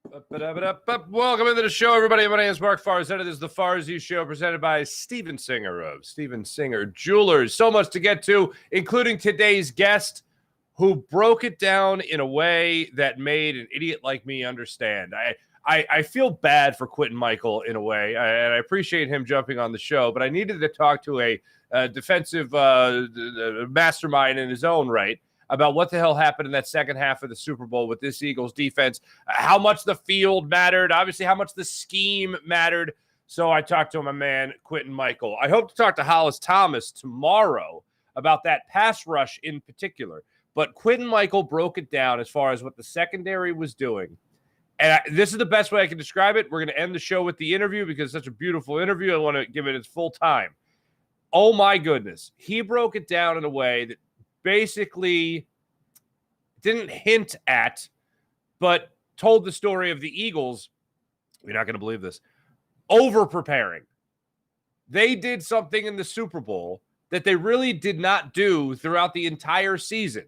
Welcome into the show, everybody. My name is Mark Farzetta. This is the Farzy Show presented by Steven Singer of Steven Singer Jewelers. So much to get to, including today's guest, who broke it down in a way that made an idiot like me understand. I feel bad for Quintin Mikell in a way, and I appreciate him jumping on the show, but I needed to talk to a defensive mastermind in his own right about what the hell happened in that second half of the Super Bowl with this Eagles defense, how much the field mattered, obviously how much the scheme mattered. So I talked to my man, Quintin Mikell. I hope to talk to Hollis Thomas tomorrow about that pass rush in particular. But Quintin Mikell broke it down as far as what the secondary was doing. And this is the best way I can describe it. We're going to end the show with the interview because it's such a beautiful interview. I want to give it its full time. Oh, my goodness. He broke it down in a way that basically didn't hint at, but told the story of the Eagles. You're not going to believe this. Over-preparing. They did something in the Super Bowl that they really did not do throughout the entire season.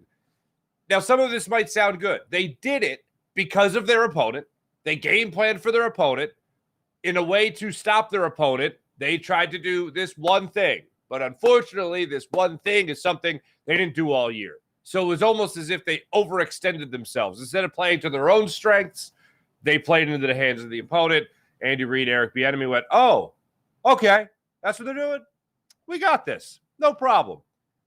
Now, some of this might sound good. They did it because of their opponent. They game planned for their opponent. In a way to stop their opponent, they tried to do this one thing. But unfortunately, this one thing is something they didn't do all year. So it was almost as if they overextended themselves. Instead of playing to their own strengths, they played into the hands of the opponent. Andy Reid, Eric Bieniemy went, oh, okay, that's what they're doing? We got this. No problem.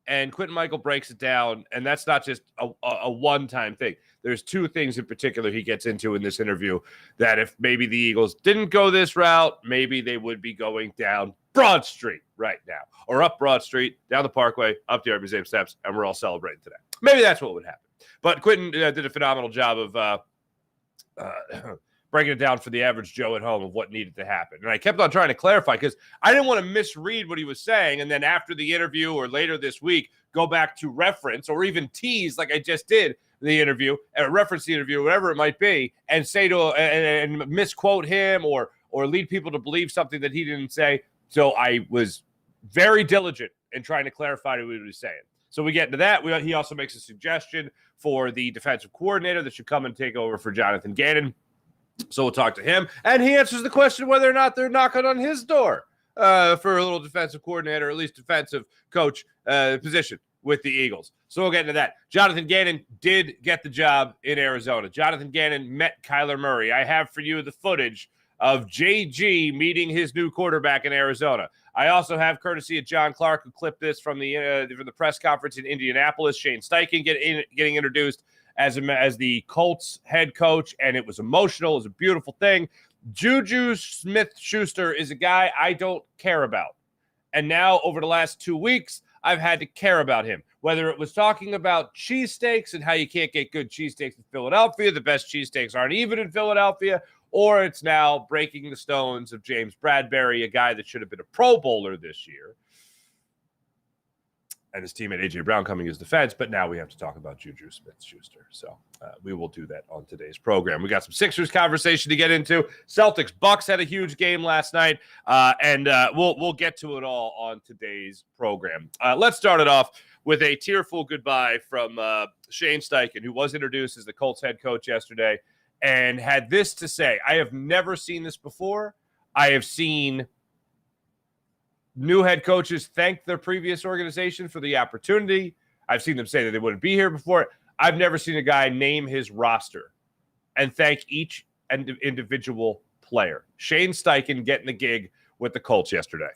And Quintin Mikell breaks it down, and that's not just a one-time thing. There's two things in particular he gets into in this interview that if maybe the Eagles didn't go this route, maybe they would be going down Broad Street right now, or up Broad Street, down the Parkway, up the Museum steps, and we're all celebrating today. Maybe that's what would happen. But Quintin did a phenomenal job of breaking it down for the average Joe at home of what needed to happen. And I kept on trying to clarify because I didn't want to misread what he was saying, and then after the interview or later this week, go back to reference or even tease like I just did the interview, reference the interview, whatever it might be, and say to and misquote him or lead people to believe something that he didn't say. So I was very diligent in trying to clarify what he was saying. So we get into that. He also makes a suggestion for the defensive coordinator that should come and take over for Jonathan Gannon. So we'll talk to him. And he answers the question whether or not they're knocking on his door for a little defensive coordinator, or at least defensive coach position with the Eagles. So we'll get into that. Jonathan Gannon did get the job in Arizona. Jonathan Gannon met Kyler Murray. I have for you the footage of JG meeting his new quarterback in Arizona. I also have, courtesy of John Clark, who clipped this from the press conference in Indianapolis, Shane Steichen getting introduced as the Colts head coach, and it was emotional. It was a beautiful thing. Juju Smith-Schuster is a guy I don't care about. And now, over the last 2 weeks, I've had to care about him. Whether it was talking about cheesesteaks and how you can't get good cheesesteaks in Philadelphia, the best cheesesteaks aren't even in Philadelphia, or it's now breaking the stones of James Bradbury, a guy that should have been a Pro Bowler this year, and his teammate A.J. Brown coming as defense, but now we have to talk about Juju Smith-Schuster. So we will do that on today's program. We got some Sixers conversation to get into. Celtics Bucks had a huge game last night, and we'll get to it all on today's program. Let's start it off with a tearful goodbye from Shane Steichen, who was introduced as the Colts head coach yesterday, and had this to say. I have never seen this before. I have seen new head coaches thank their previous organization for the opportunity. I've seen them say that they wouldn't be here before. I've never seen a guy name his roster and thank each individual player. Shane Steichen getting the gig with the Colts yesterday.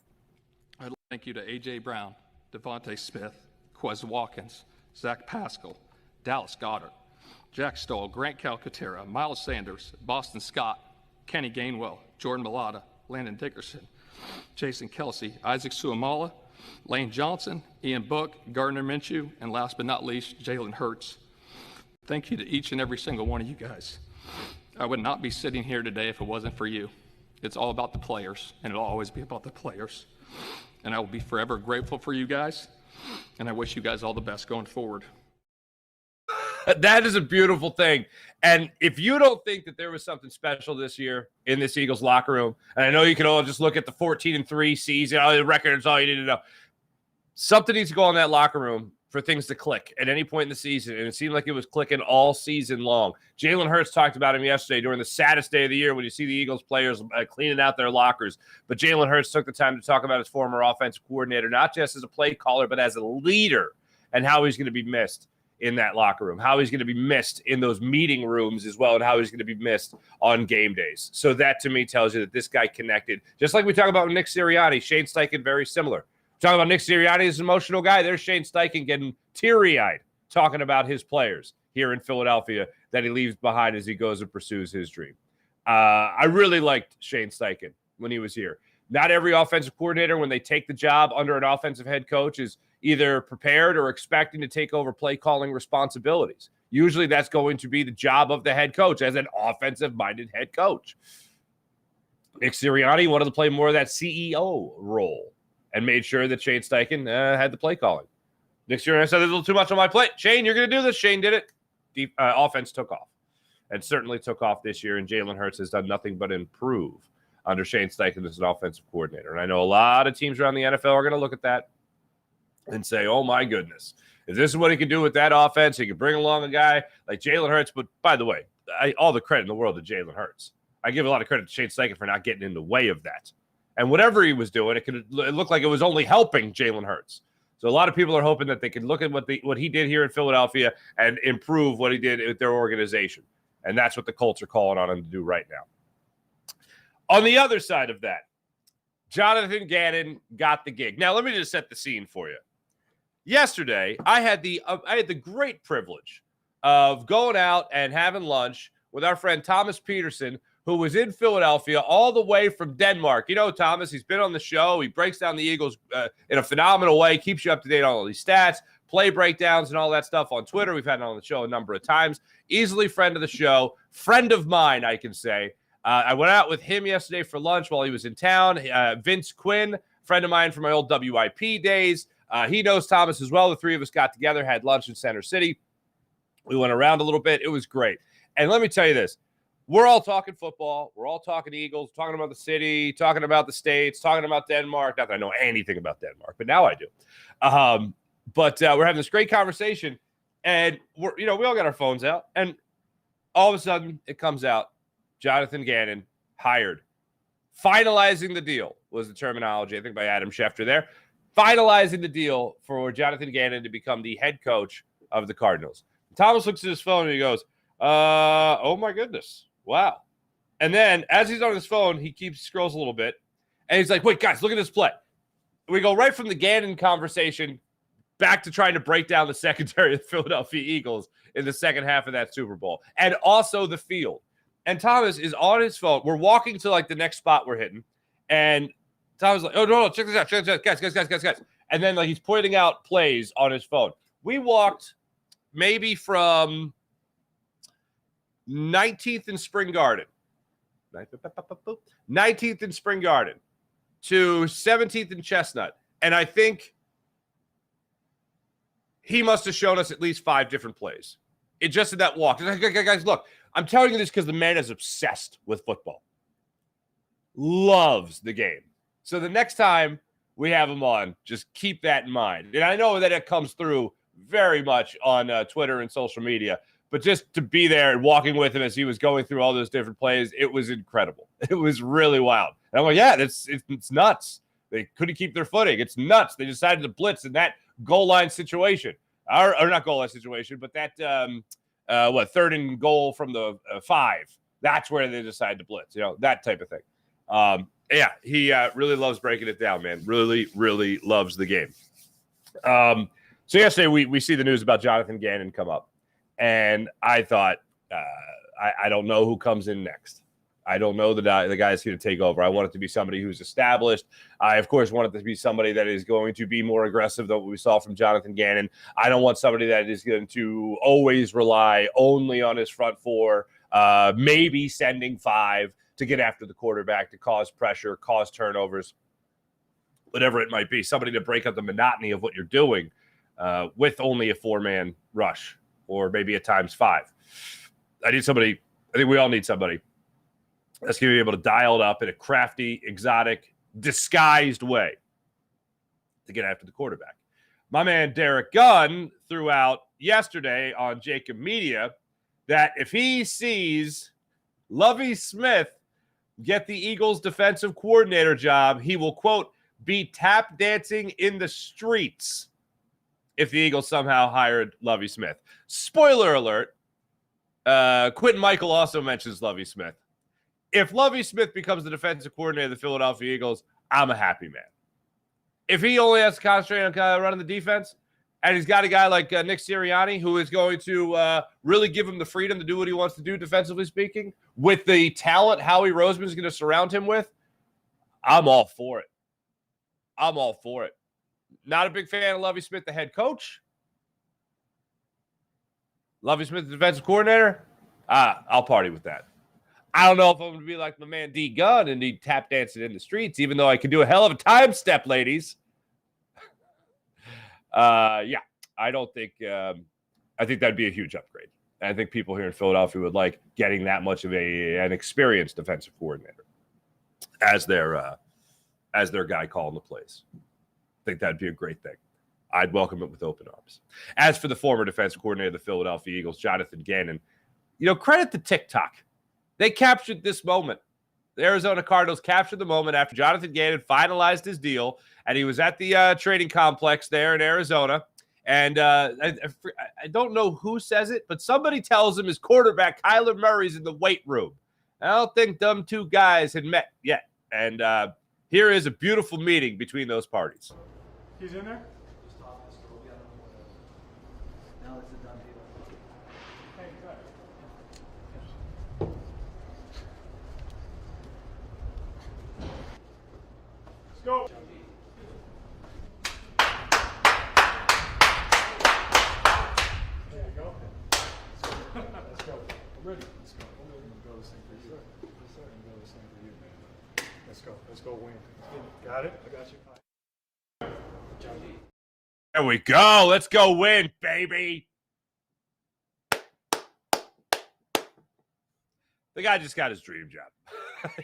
I'd like to thank you to A.J. Brown, Devontae Smith, Quez Watkins, Zach Pascal, Dallas Goedert, Jack Stoll, Grant Calcaterra, Miles Sanders, Boston Scott, Kenny Gainwell, Jordan Mailata, Landon Dickerson, Jason Kelsey, Isaac Suamala, Lane Johnson, Ian Book, Gardner Minshew, and last but not least, Jalen Hurts. Thank you to each and every single one of you guys. I would not be sitting here today if it wasn't for you. It's all about the players, and it'll always be about the players. And I will be forever grateful for you guys, and I wish you guys all the best going forward. That is a beautiful thing. And if you don't think that there was something special this year in this Eagles locker room, and I know you can all just look at the 14-3 season, all the records, all you need to know. Something needs to go on in that locker room for things to click at any point in the season, and it seemed like it was clicking all season long. Jalen Hurts talked about him yesterday during the saddest day of the year when you see the Eagles players cleaning out their lockers. But Jalen Hurts took the time to talk about his former offensive coordinator, not just as a play caller, but as a leader, and how he's going to be missed in that locker room, how he's going to be missed in those meeting rooms as well, and how he's going to be missed on game days. So that, to me, tells you that this guy connected. Just like we talk about Nick Sirianni, Shane Steichen, very similar. Talking about Nick Sirianni as an emotional guy, there's Shane Steichen getting teary-eyed talking about his players here in Philadelphia that he leaves behind as he goes and pursues his dream. I really liked Shane Steichen when he was here. Not every offensive coordinator, when they take the job under an offensive head coach, is either prepared or expecting to take over play calling responsibilities. Usually that's going to be the job of the head coach as an offensive-minded head coach. Nick Sirianni wanted to play more of that CEO role and made sure that Shane Steichen had the play calling. Nick Sirianni said, there's a little too much on my plate. Shane, you're going to do this. Shane did it. The offense took off, and certainly took off this year, and Jalen Hurts has done nothing but improve under Shane Steichen as an offensive coordinator. And I know a lot of teams around the NFL are going to look at that and say, oh, my goodness, if this is what he can do with that offense, he can bring along a guy like Jalen Hurts. But, by the way, all the credit in the world to Jalen Hurts. I give a lot of credit to Shane Steichen for not getting in the way of that. And whatever he was doing, it looked like it was only helping Jalen Hurts. So a lot of people are hoping that they could look at what he did here in Philadelphia and improve what he did with their organization. And that's what the Colts are calling on him to do right now. On the other side of that, Jonathan Gannon got the gig. Now, let me just set the scene for you. Yesterday, I had the great privilege of going out and having lunch with our friend Thomas Peterson, who was in Philadelphia all the way from Denmark. You know, Thomas, he's been on the show. He breaks down the Eagles in a phenomenal way, keeps you up to date on all these stats, play breakdowns, and all that stuff on Twitter. We've had him on the show a number of times. Easily friend of the show, friend of mine, I can say. I went out with him yesterday for lunch while he was in town. Vince Quinn, friend of mine from my old WIP days. He knows Thomas as well. The three of us got together, had lunch in Center City. We went around a little bit. It was great. And let me tell you this. We're all talking football. We're all talking Eagles, talking about the city, talking about the States, talking about Denmark. Not that I know anything about Denmark, but now I do. But we're having this great conversation, and we all got our phones out, and all of a sudden it comes out, Jonathan Gannon hired. Finalizing the deal was the terminology, I think, by Adam Schefter there. Finalizing the deal for Jonathan Gannon to become the head coach of the Cardinals. Thomas looks at his phone and he goes, oh my goodness. Wow. And then as he's on his phone, he scrolls a little bit, and he's like, wait, guys, look at this play. We go right from the Gannon conversation back to trying to break down the secondary of the Philadelphia Eagles in the second half of that Super Bowl, and also the field. And Thomas is on his phone. We're walking to like the next spot we're hitting, and Thomas is like, oh, no, check this out. Check this out. Guys. And then like he's pointing out plays on his phone. We walked maybe from 19th and Spring Garden. 19th and Spring Garden to 17th and Chestnut. And I think he must have shown us at least 5 different plays. It just in that walk. Guys, look, I'm telling you this because the man is obsessed with football. Loves the game. So the next time we have him on, just keep that in mind. And I know that it comes through very mumuch on Twitter and social media, but just to be there and walking with him as he was going through all those different plays, it was incredible. It was really wild. And I'm like, yeah, it's nuts. They couldn't keep their footing. It's nuts. They decided to blitz in that goal line situation. Or not goal line situation, but that, 3rd and goal from the 5. That's where they decided to blitz, that type of thing. Yeah, he really loves breaking it down, man. Really, really loves the game. So yesterday we see the news about Jonathan Gannon come up. And I thought, I don't know who comes in next. I don't know the guy's here to take over. I want it to be somebody who's established. I, of course, want it to be somebody that is going to be more aggressive than what we saw from Jonathan Gannon. I don't want somebody that is going to always rely only on his front 4, maybe sending 5 to get after the quarterback, to cause pressure, cause turnovers, whatever it might be. Somebody to break up the monotony of what you're doing with only a 4-man rush, or maybe at times 5. I need somebody. I think we all need somebody that's going to be able to dial it up in a crafty, exotic, disguised way to get after the quarterback. My man Derek Gunn threw out yesterday on Jacob Media that if he sees Lovie Smith get the Eagles defensive coordinator job, he will, quote, be tap dancing in the streets if the Eagles somehow hired Lovie Smith. Spoiler alert, Quintin Mikell also mentions Lovie Smith. If Lovie Smith becomes the defensive coordinator of the Philadelphia Eagles, I'm a happy man. If he only has to concentrate on running the defense, and he's got a guy like Nick Sirianni who is going to really give him the freedom to do what he wants to do, defensively speaking, with the talent Howie Roseman is going to surround him with, I'm all for it. I'm all for it. Not a big fan of Lovie Smith, the head coach. Lovie Smith, the defensive coordinator, I'll party with that. I don't know if I'm going to be like my man D Gunn and need tap dancing in the streets, even though I can do a hell of a time step, ladies. Yeah, I don't think I think that'd be a huge upgrade. I think people here in Philadelphia would like getting that much of an experienced defensive coordinator as their guy calling the plays. I think that'd be a great thing. I'd welcome it with open arms. As for the former defensive coordinator of the Philadelphia Eagles, Jonathan Gannon, credit to TikTok. They captured this moment. The Arizona Cardinals captured the moment after Jonathan Gannon finalized his deal, and he was at the training complex there in Arizona. And I don't know who says it, but somebody tells him his quarterback, Kyler Murray's in the weight room. I don't think them two guys had met yet. And here is a beautiful meeting between those parties. He's in there? Now it's a done deal. Hey, good. Let's go. There you go. Let's go. Ready? Let's go. I'm going to go this thing for you. Yes, sir. I'm going to go this thing for you, man. Let's go. Let's go win. Got it? I got you. There we go. Let's go win, baby. The guy just got his dream job.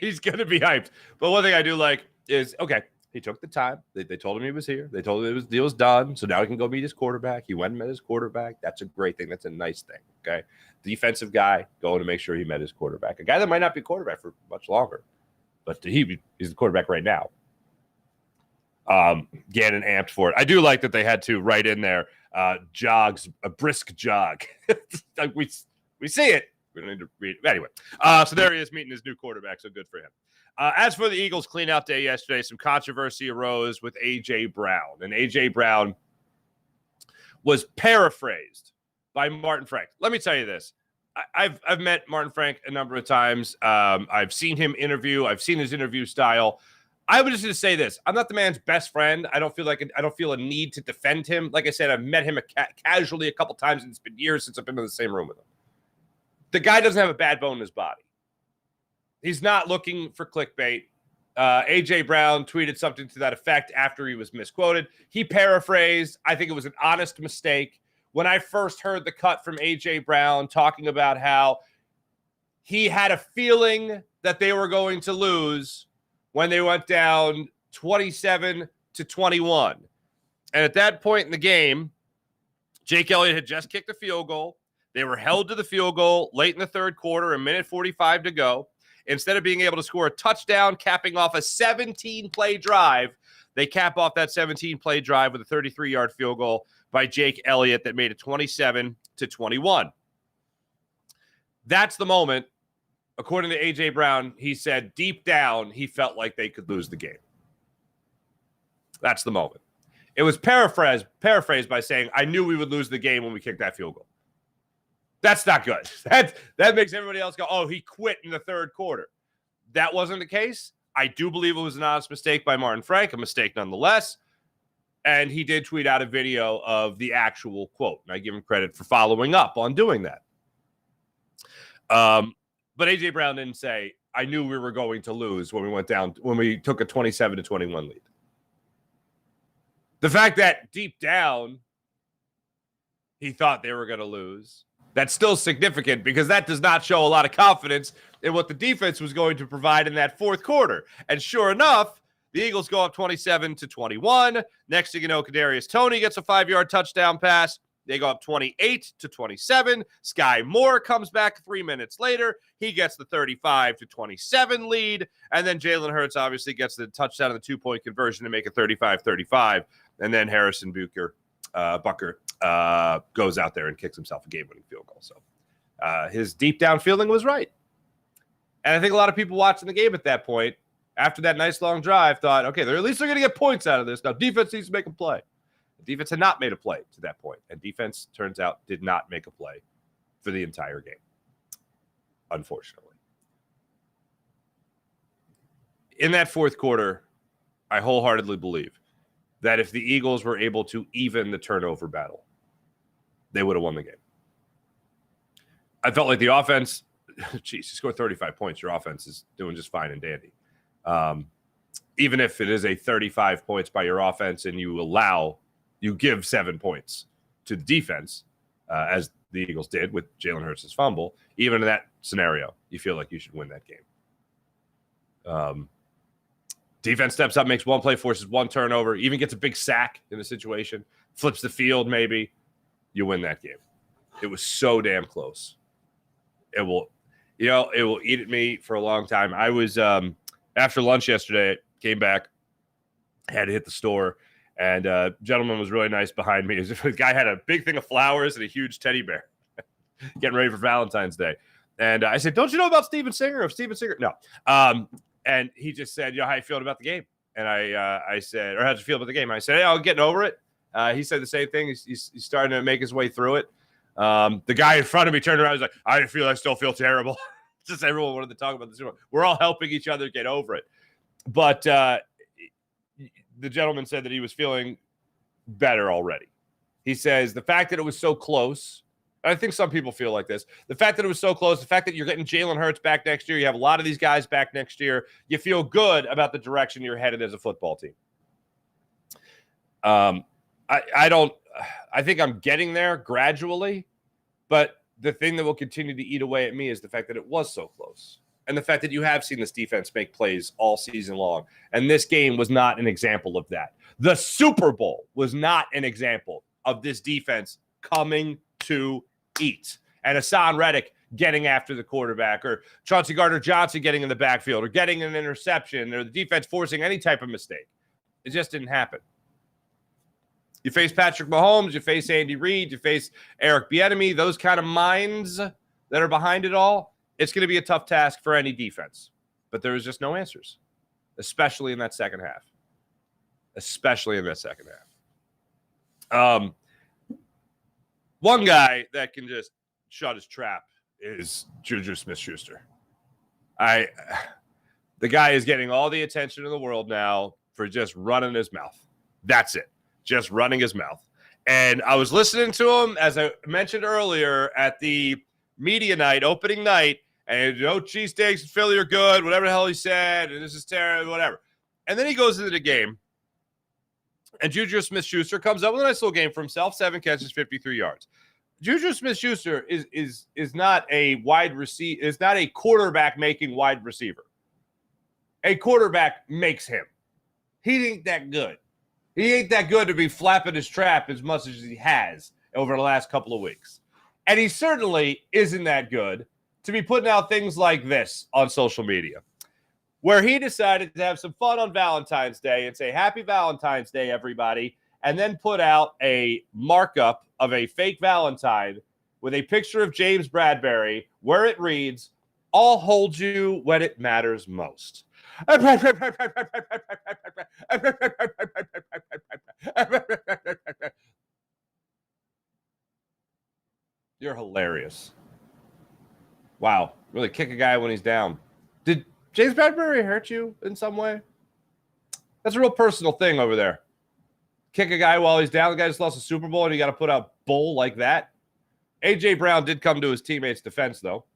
He's going to be hyped. But one thing I do like is, okay, he took the time. They told him he was here. They told him the deal was done. So now he can go meet his quarterback. He went and met his quarterback. That's a great thing. That's a nice thing, okay? Defensive guy going to make sure he met his quarterback. A guy that might not be quarterback for much longer. But he's the quarterback right now. Gannon amped for it. I do like that they had to write in there, jogs, a brisk jog. Like we see it. We don't need to read it. Anyway, so there he is meeting his new quarterback, so good for him. As for the Eagles clean-out day yesterday, some controversy arose with A.J. Brown. And A.J. Brown was paraphrased by Martin Frank. Let me tell you this. I've met Martin Frank a number of times. I've seen him interview. I've seen his interview style. I was just going to say this. I'm not the man's best friend. I don't feel a need to defend him. Like I said, I've met him casually a couple times, and it's been years since I've been in the same room with him. The guy doesn't have a bad bone in his body. He's not looking for clickbait. A.J. Brown tweeted something to that effect after he was misquoted. He paraphrased. I think it was an honest mistake. When I first heard the cut from A.J. Brown talking about how he had a feeling that they were going to lose when they went down 27-21. And at that point in the game, Jake Elliott had just kicked a field goal. They were held to the field goal late in the third quarter, a minute 45 to go. Instead of being able to score a touchdown, capping off a 17-play drive, they cap off that 17-play drive with a 33-yard field goal by Jake Elliott that made it 27-21. That's the moment. According to A.J. Brown, he said deep down he felt like they could lose the game. That's the moment. It was paraphrased by saying, I knew we would lose the game when we kicked that field goal. That's not good. That makes everybody else go, oh, he quit in the third quarter. That wasn't the case. I do believe it was an honest mistake by Martin Frank, a mistake nonetheless. And he did tweet out a video of the actual quote. And I give him credit for following up on doing that. But A.J. Brown didn't say, I knew we were going to lose when we took a 27-21 lead. The fact that deep down he thought they were going to lose, that's still significant because that does not show a lot of confidence in what the defense was going to provide in that fourth quarter. And sure enough, The Eagles go up 27-21. Next thing you know, Kadarius Toney gets a 5-yard touchdown pass. They go up 28-27. Sky Moore comes back 3 minutes later. He gets the 35-27 lead. And then Jalen Hurts obviously gets the touchdown and the 2-point conversion to make it 35-35. And then Harrison Bucker goes out there and kicks himself a game-winning field goal. So his deep down feeling was right. And I think a lot of people watching the game at that point, after that nice long drive, thought, okay, at least they're going to get points out of this. Now defense needs to make a play. The defense had not made a play to that point, and defense, turns out, did not make a play for the entire game, unfortunately. In that fourth quarter, I wholeheartedly believe that if the Eagles were able to even the turnover battle, they would have won the game. I felt like the offense, geez, you score 35 points, your offense is doing just fine and dandy. Even if it is a 35 points by your offense and you give 7 points to the defense, as the Eagles did with Jalen Hurts' fumble, even in that scenario, you feel like you should win that game. Defense steps up, makes one play, forces one turnover, even gets a big sack in the situation, flips the field maybe, you win that game. It was so damn close. It will eat at me for a long time. I was, after lunch yesterday, came back, had to hit the store, and a gentleman was really nice behind me. The guy had a big thing of flowers and a huge teddy bear getting ready for Valentine's Day. And I said, don't you know about Steven Singer of Steven Singer? No. And he just said, how you feeling about the game? And I said, or how'd you feel about the game? I said, hey, I'm getting over it. He said the same thing. He's starting to make his way through it. The guy in front of me turned around. He's like, I still feel terrible. Just everyone wanted to talk about this. We're all helping each other get over it. But the gentleman said that he was feeling better already. He says the fact that it was so close, and I think some people feel like this, the fact that it was so close, the fact that you're getting Jalen Hurts back next year, you have a lot of these guys back next year, you feel good about the direction you're headed as a football team. I think I'm getting there gradually, but the thing that will continue to eat away at me is the fact that it was so close. And the fact that you have seen this defense make plays all season long. And this game was not an example of that. The Super Bowl was not an example of this defense coming to eat. And Hassan Reddick getting after the quarterback, or Chauncey Gardner-Johnson getting in the backfield, or getting an interception, or the defense forcing any type of mistake. It just didn't happen. You face Patrick Mahomes, you face Andy Reid, you face Eric Bieniemy, those kind of minds that are behind it all. It's going to be a tough task for any defense, but there was just no answers, especially in that second half. One guy that can just shut his trap is Juju Smith-Schuster. The guy is getting all the attention in the world now for just running his mouth. That's it, just running his mouth. And I was listening to him, as I mentioned earlier, at the media night, opening night, and cheesesteaks in Philly are good, whatever the hell he said, and this is terrible, whatever. And then he goes into the game, and Juju Smith-Schuster comes up with a nice little game for himself, 7 catches, 53 yards. Juju Smith-Schuster is not a quarterback making wide receiver. A quarterback makes him. He ain't that good. He ain't that good to be flapping his trap as much as he has over the last couple of weeks. And he certainly isn't that good to be putting out things like this on social media, where he decided to have some fun on Valentine's Day and say, Happy Valentine's Day, everybody, and then put out a markup of a fake Valentine with a picture of James Bradbury where it reads, I'll hold you when it matters most. You're hilarious. Wow. Really kick a guy when he's down. Did James Bradbury hurt you in some way? That's a real personal thing over there. Kick a guy while he's down. The guy just lost a Super Bowl and you got to put out bull like that. A.J. Brown did come to his teammates' defense, though,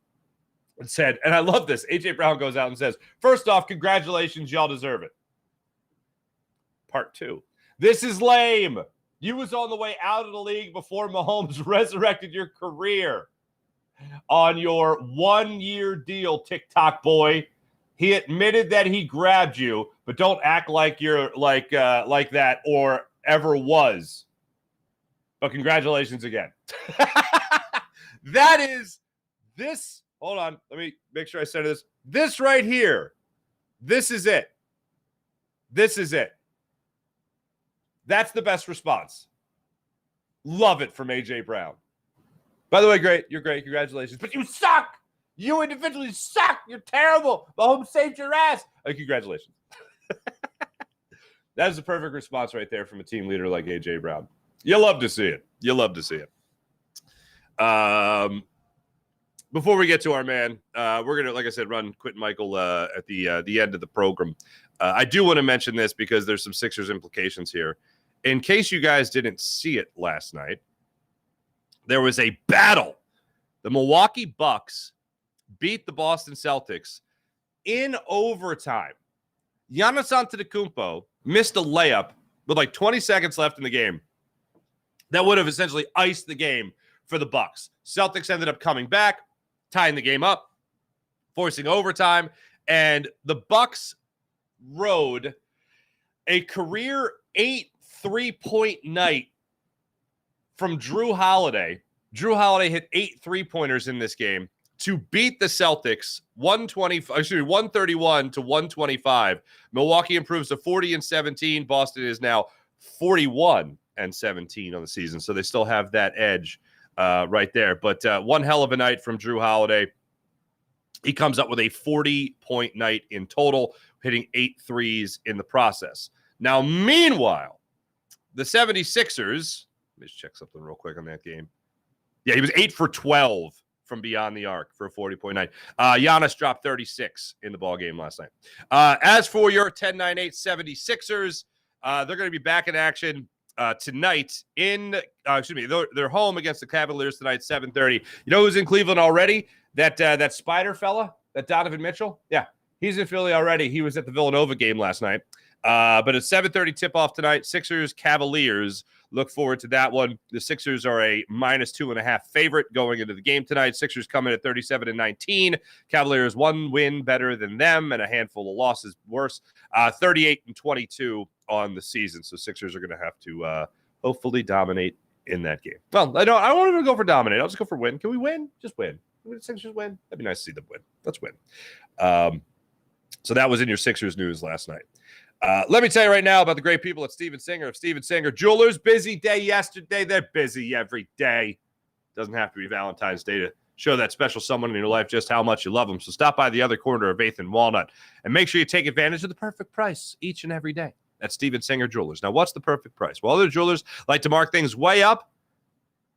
and said, and I love this, A.J. Brown goes out and says, first off, congratulations, y'all deserve it. Part 2. This is lame. You was on the way out of the league before Mahomes resurrected your career on your 1-year deal, TikTok boy. He admitted that he grabbed you, but don't act like you're like that or ever was. But congratulations again. That is this. Hold on. Let me make sure I said this. This right here. This is it. This is it. That's the best response. Love it from AJ Brown. By the way, great. You're great. Congratulations. But you suck. You individually suck. You're terrible. Mahomes saved your ass. Congratulations. That is the perfect response right there from a team leader like AJ Brown. You love to see it. You love to see it. Before we get to our man, we're going to, like I said, run Quintin Mikell at the end of the program. I do want to mention this because there's some Sixers implications here. In case you guys didn't see it last night, there was a battle. The Milwaukee Bucks beat the Boston Celtics in overtime. Giannis Antetokounmpo missed a layup with like 20 seconds left in the game. That would have essentially iced the game for the Bucks. Celtics ended up coming back, tying the game up, forcing overtime, and the Bucks rode a career 8 3-point night from Drew Holiday. Drew Holiday hit 8 3-pointers in this game to beat the Celtics 131 to 125. Milwaukee improves to 40-17. Boston is now 41-17 on the season, so they still have that edge right there. But one hell of a night from Drew Holiday. He comes up with a 40-point night in total, hitting 8 threes in the process. Now, meanwhile, the 76ers, let me just check something real quick on that game. Yeah, he was 8 for 12 from beyond the arc for a 40-point night. Giannis dropped 36 in the ballgame last night. As for your 10-9-8 76ers, they're going to be back in action tonight they're home against the Cavaliers tonight, 7:30. You know who's in Cleveland already? That Spider fella, that Donovan Mitchell? Yeah, he's in Philly already. He was at the Villanova game last night. But a 7:30 tip-off tonight, Sixers, Cavaliers. Look forward to that one. The Sixers are a -2.5 favorite going into the game tonight. Sixers come in at 37-19. Cavaliers 1 win better than them and a handful of losses worse. 38-22 on the season. So Sixers are going to have to hopefully dominate in that game. Well, I don't want to go for dominate. I'll just go for win. Can we win? Just win. Can the Sixers win? That'd be nice to see them win. Let's win. So that was in your Sixers news last night. Let me tell you right now about the great people at Stephen Singer of Stephen Singer Jewelers. Busy day yesterday. They're busy every day. Doesn't have to be Valentine's Day to show that special someone in your life just how much you love them. So stop by the other corner of 8th and Walnut and make sure you take advantage of the perfect price each and every day at Stephen Singer Jewelers. Now, what's the perfect price? Well, other jewelers like to mark things way up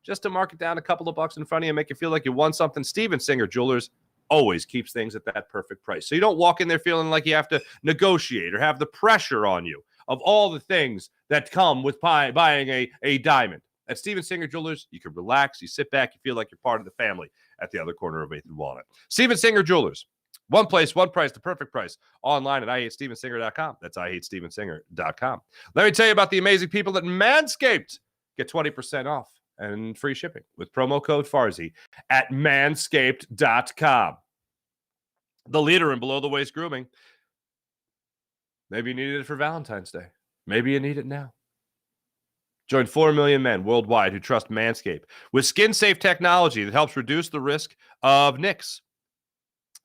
just to mark it down a couple of bucks in front of you and make you feel like you won something. Stephen Singer Jewelers always keeps things at that perfect price. So you don't walk in there feeling like you have to negotiate or have the pressure on you of all the things that come with buying a diamond. At Stephen Singer Jewelers, you can relax, you sit back, you feel like you're part of the family at the other corner of 8th and Walnut. Stephen Singer Jewelers. One place, one price, the perfect price. Online at IHateStephenSinger.com. That's IHateStephenSinger.com. Let me tell you about the amazing people at Manscaped. Get 20% off and free shipping with promo code Farzy at manscaped.com. The leader in below-the-waist grooming. Maybe you needed it for Valentine's Day. Maybe you need it now. Join 4 million men worldwide who trust Manscaped with skin-safe technology that helps reduce the risk of nicks.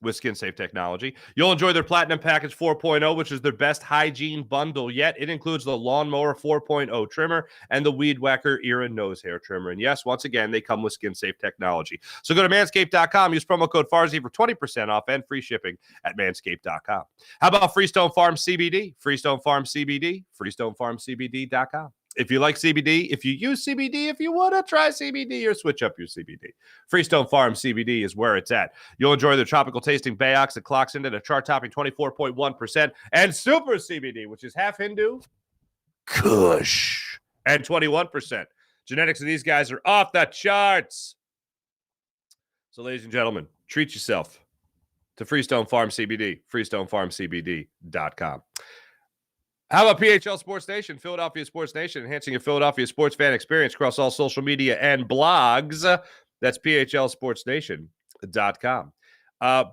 With skin-safe technology, you'll enjoy their Platinum Package 4.0, which is their best hygiene bundle yet. It includes the Lawnmower 4.0 trimmer and the Weed Whacker ear and nose hair trimmer. And yes, once again, they come with skin-safe technology. So go to manscaped.com, use promo code Farzy for 20% off and free shipping at manscaped.com. How about Freestone Farm CBD? Freestone Farm CBD, freestonefarmcbd.com. If you like CBD, if you use CBD, if you want to try CBD or switch up your CBD, Freestone Farm CBD is where it's at. You'll enjoy the tropical tasting Bayox that clocks into a chart-topping 24.1%, and Super CBD, which is half Hindu, Kush, and 21%. Genetics of these guys are off the charts. So, ladies and gentlemen, treat yourself to Freestone Farm CBD, freestonefarmcbd.com. How about PHL Sports Nation, Philadelphia Sports Nation, enhancing your Philadelphia sports fan experience across all social media and blogs? That's phlsportsnation.com.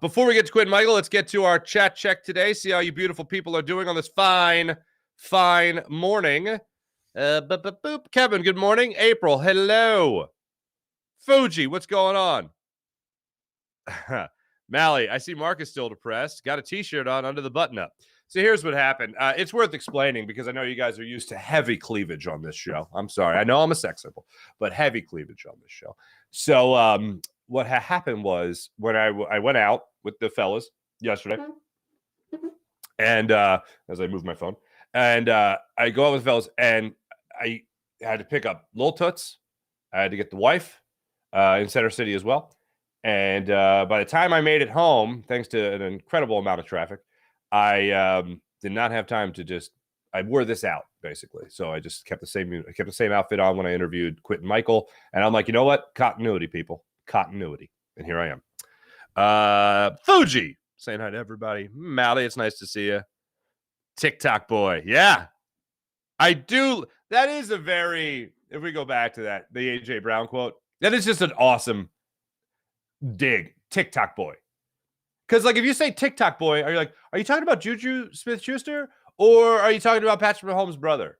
Before we get to Quintin Mikell, let's get to our chat check today. See how you beautiful people are doing on this fine morning. Boop. Kevin, good morning. April, hello. Fuji, what's going on? Mally, I see Mark is still depressed. Got a t-shirt on under the button-up. So here's what happened. It's worth explaining because I know you guys are used to heavy cleavage on this show. I'm sorry. I know I'm a sex symbol, but heavy cleavage on this show. So what happened was when I went out with the fellas yesterday, and as I moved my phone, and I go out with the fellas, and I had to pick up Lil Toots. I had to get the wife in Center City as well. And by the time I made it home, thanks to an incredible amount of traffic, I did not have time to I wore this out basically. So I just kept the same outfit on when I interviewed Quintin Mikell. And I'm like, you know what? Continuity, people. Continuity. And here I am. Fuji saying hi to everybody. Mally, it's nice to see you. TikTok boy. Yeah. I do. That is a very, if we go back to that, the AJ Brown quote, that is just an awesome dig. TikTok boy. Because, like, if you say TikTok boy, are you talking about Juju Smith-Schuster, or are you talking about Patrick Mahomes' brother?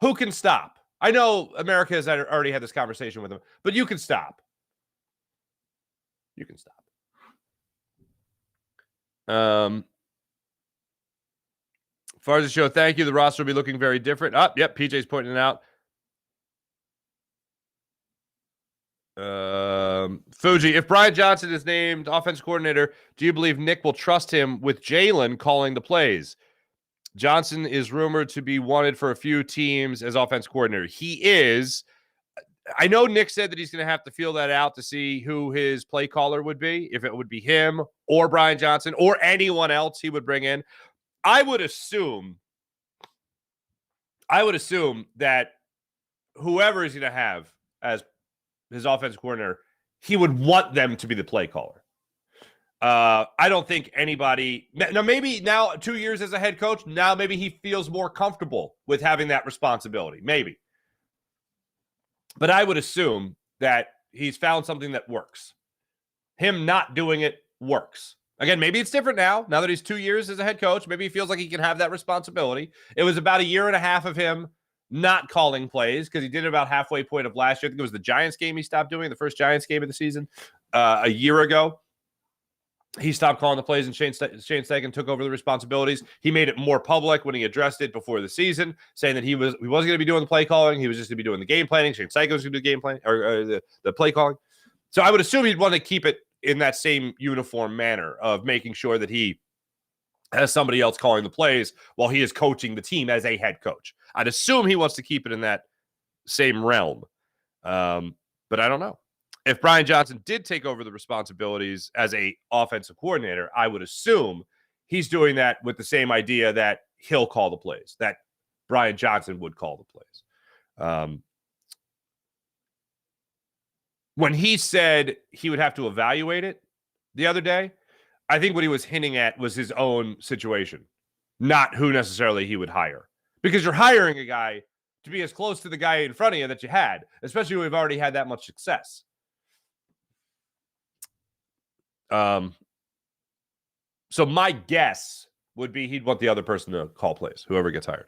Who can stop? I know America has already had this conversation with him, but you can stop. You can stop. As far as the show, thank you. The roster will be looking very different. Yep, PJ's pointing it out. Fuji, if Brian Johnson is named offensive coordinator, do you believe Nick will trust him with Jalen calling the plays? Johnson is rumored to be wanted for a few teams as offensive coordinator. He is. I know Nick said that he's going to have to feel that out to see who his play caller would be, if it would be him or Brian Johnson or anyone else he would bring in. I would assume that whoever he's going to have as his offensive coordinator, he would want them to be the play caller. I don't think anybody now, maybe now 2 years as a head coach, now maybe he feels more comfortable with having that responsibility. Maybe. But I would assume that he's found something that works. Him not doing it works. Again, maybe it's different now that he's 2 years as a head coach. Maybe he feels like he can have that responsibility. It was about a year and a half of him not calling plays because he did it about halfway point of last year. I think it was the Giants game he stopped doing, the first Giants game of the season a year ago. He stopped calling the plays, and Shane Steichen took over the responsibilities. He made it more public when he addressed it before the season, saying that he wasn't going to be doing the play calling. He was just going to be doing the game planning. Shane Steichen was going to do the game planning or the play calling. So I would assume he'd want to keep it in that same uniform manner of making sure that he has somebody else calling the plays while he is coaching the team as a head coach. I'd assume he wants to keep it in that same realm. But I don't know. If Brian Johnson did take over the responsibilities as a offensive coordinator, I would assume he's doing that with the same idea that he'll call the plays, that Brian Johnson would call the plays. When he said he would have to evaluate it the other day, I think what he was hinting at was his own situation, not who necessarily he would hire. Because you're hiring a guy to be as close to the guy in front of you that you had, especially when we've already had that much success. So my guess would be he'd want the other person to call plays, whoever gets hired.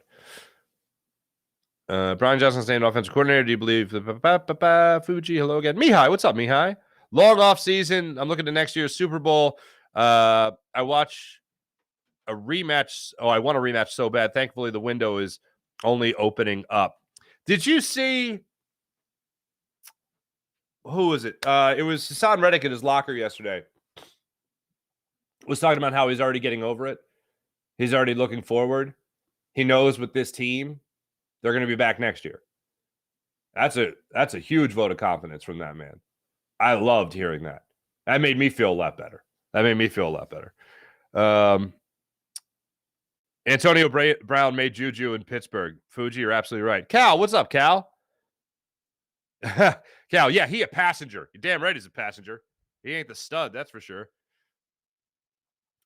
Brian Johnson's named offensive coordinator. Do you believe Fuji? Hello again. Mihai, what's up, Mihai? Long off season. I'm looking to next year's Super Bowl. I watch a rematch. Oh, I want a rematch so bad. Thankfully, the window is only opening up. Did you see? Who was it? It was Hassan Reddick in his locker yesterday. Was talking about how he's already getting over it. He's already looking forward. He knows with this team, they're going to be back next year. That's a huge vote of confidence from that man. I loved hearing that. That made me feel a lot better. Antonio Brown made Juju in Pittsburgh. Fuji, you're absolutely right. Cal, what's up, Cal? Cal, yeah, he a passenger. You're damn right he's a passenger. He ain't the stud, that's for sure.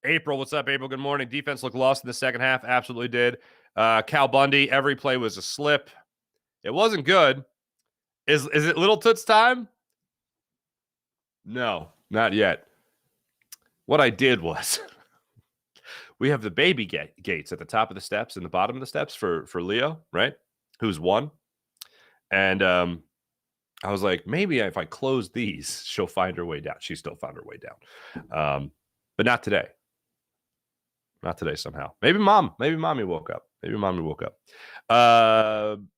April, what's up, April? Good morning. Defense looked lost in the second half. Absolutely did. Cal Bundy, every play was a slip. It wasn't good. Is it Little Toots time? No, not yet. what I did was we have the baby gates at the top of the steps and the bottom of the steps for Leo, right? Who's 1. And I was like, maybe if I close these, she'll find her way down. She still found her way down. But not today. Not today somehow. Maybe mommy woke up.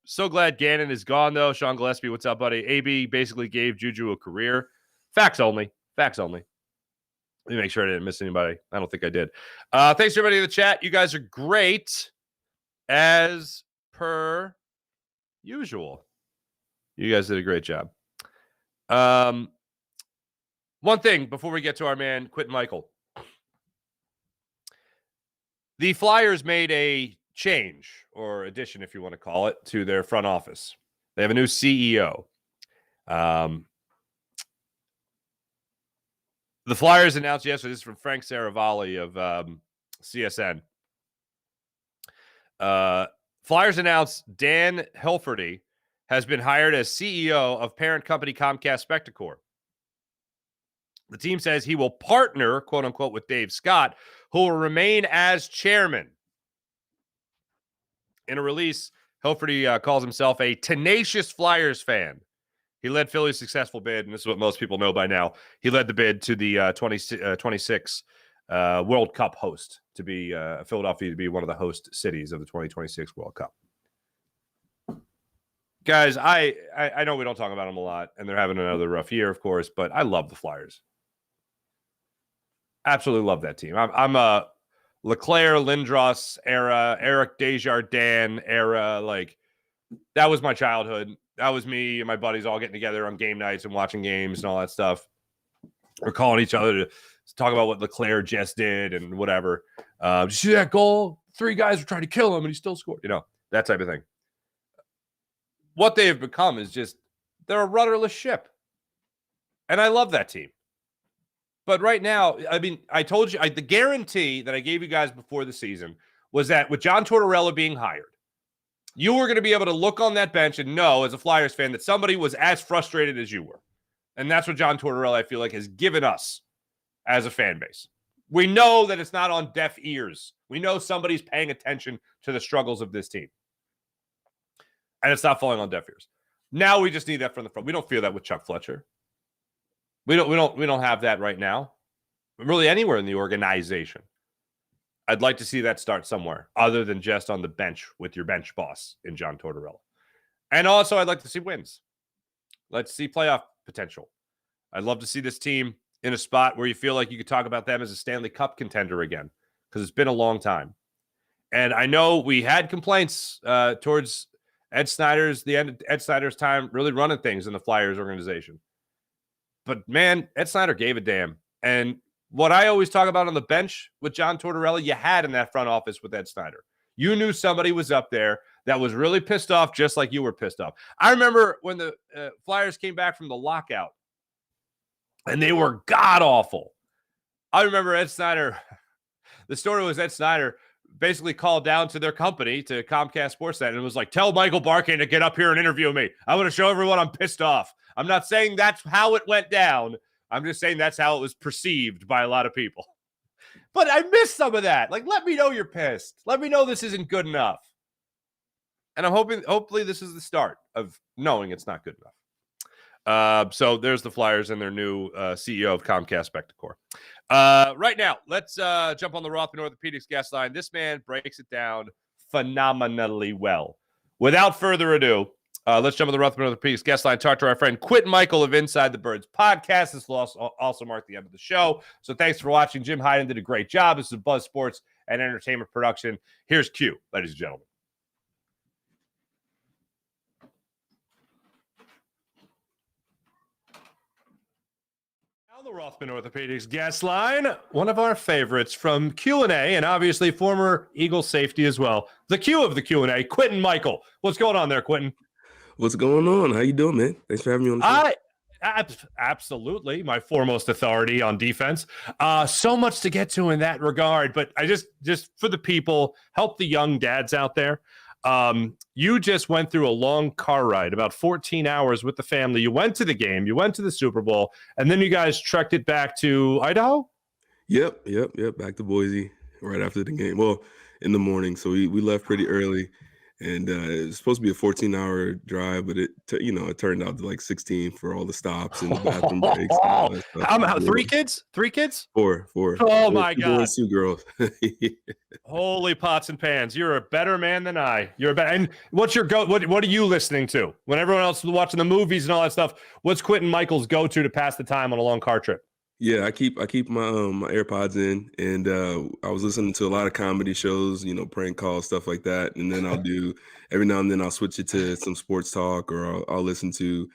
So glad Gannon is gone, though. Sean Gillespie, what's up, buddy? AB basically gave Juju a career. Facts only. Let me make sure I didn't miss anybody. I don't think I did. Thanks, everybody in the chat. You guys are great, as per usual. You guys did a great job. One thing before we get to our man, Quintin Mikell. The Flyers made a change, or addition, if you want to call it, to their front office. They have a new CEO. The Flyers announced yesterday, this is from Frank Saravalli of CSN. Flyers announced Dan Hilferty has been hired as CEO of parent company Comcast Spectacor. The team says he will partner, quote unquote, with Dave Scott, who will remain as chairman. In a release, Hilferty calls himself a tenacious Flyers fan. He led Philly's successful bid, and this is what most people know by now. He led the bid to the 26 World Cup host, to be Philadelphia to be one of the host cities of the 2026 World Cup. Guys, I know we don't talk about them a lot, and they're having another rough year, of course, but I love the Flyers. Absolutely love that team. I'm a LeClaire, Lindros era, Eric Desjardins era. Like, that was my childhood. That was me and my buddies all getting together on game nights and watching games and all that stuff. We're calling each other to talk about what LeClaire just did and whatever. Did you see that goal? 3 guys were trying to kill him and he still scored. You know, that type of thing. What they have become is just, they're a rudderless ship. And I love that team. But right now, I mean, I told you, the guarantee that I gave you guys before the season was that with John Tortorella being hired, you were going to be able to look on that bench and know, as a Flyers fan, that somebody was as frustrated as you were. And that's what John Tortorella, I feel like, has given us as a fan base. We know that it's not on deaf ears. We know somebody's paying attention to the struggles of this team. And it's not falling on deaf ears. Now we just need that from the front. We don't feel that with Chuck Fletcher. We don't have that right now. Really anywhere in the organization. I'd like to see that start somewhere other than just on the bench with your bench boss in John Tortorella. And also, I'd like to see wins. Let's see playoff potential. I'd love to see this team in a spot where you feel like you could talk about them as a Stanley Cup contender again, because it's been a long time. And I know we had complaints towards the end of Ed Snyder's time really running things in the Flyers organization. But, man, Ed Snyder gave a damn. And what I always talk about on the bench with John Tortorella, you had in that front office with Ed Snyder. You knew somebody was up there that was really pissed off, just like you were pissed off. I remember when the Flyers came back from the lockout, and they were god-awful. I remember Ed Snyder. The story was Ed Snyder basically called down to their company, to Comcast Sportsnet, and was like, tell Michael Barkane to get up here and interview me. I want to show everyone I'm pissed off. I'm not saying that's how it went down. I'm just saying that's how it was perceived by a lot of people. But I missed some of that. Like, let me know you're pissed. Let me know this isn't good enough. And I'm hopefully this is the start of knowing it's not good enough. So there's the Flyers and their new CEO of Comcast Spectacor. Right now, let's jump on the Rothman Orthopedics guest line. This man breaks it down phenomenally well. Without further ado, let's jump on the Rothman Orthopedics guest line. Talk to our friend Quintin Mikell of Inside the Birds podcast. This will also mark the end of the show. So thanks for watching. Jim Hyden did a great job. This is Buzz Sports and Entertainment Production. Here's Q, ladies and gentlemen. The Rothman Orthopedics guest line, one of our favorites from Q&A, and obviously former Eagle safety as well. The Q of the Q&A, Quintin Mikell. What's going on there, Quintin? What's going on? How you doing, man? Thanks for having me on the show. Absolutely, my foremost authority on defense. So much to get to in that regard, but I just for the people, help the young dads out there. You just went through a long car ride, about 14 hours with the family. You went to the game, you went to the Super Bowl, and then you guys trekked it back to Idaho? Yep. Back to Boise right after the game. Well, in the morning. So we left pretty early, and it was supposed to be a 14-hour drive, but it turned out to like 16 for all the stops and the bathroom breaks and all that stuff. How, three kids? Three kids? Four. Oh, Four, my 2 God. boys, 2 girls. Holy pots and pans. You're a better man than I. You're a better. And what's your go? What are you listening to? When everyone else is watching the movies and all that stuff, what's Quintin Mikell's go-to to pass the time on a long car trip? Yeah, I keep my AirPods in, and I was listening to a lot of comedy shows, prank calls, stuff like that. And then every now and then I'll switch it to some sports talk, or I'll listen to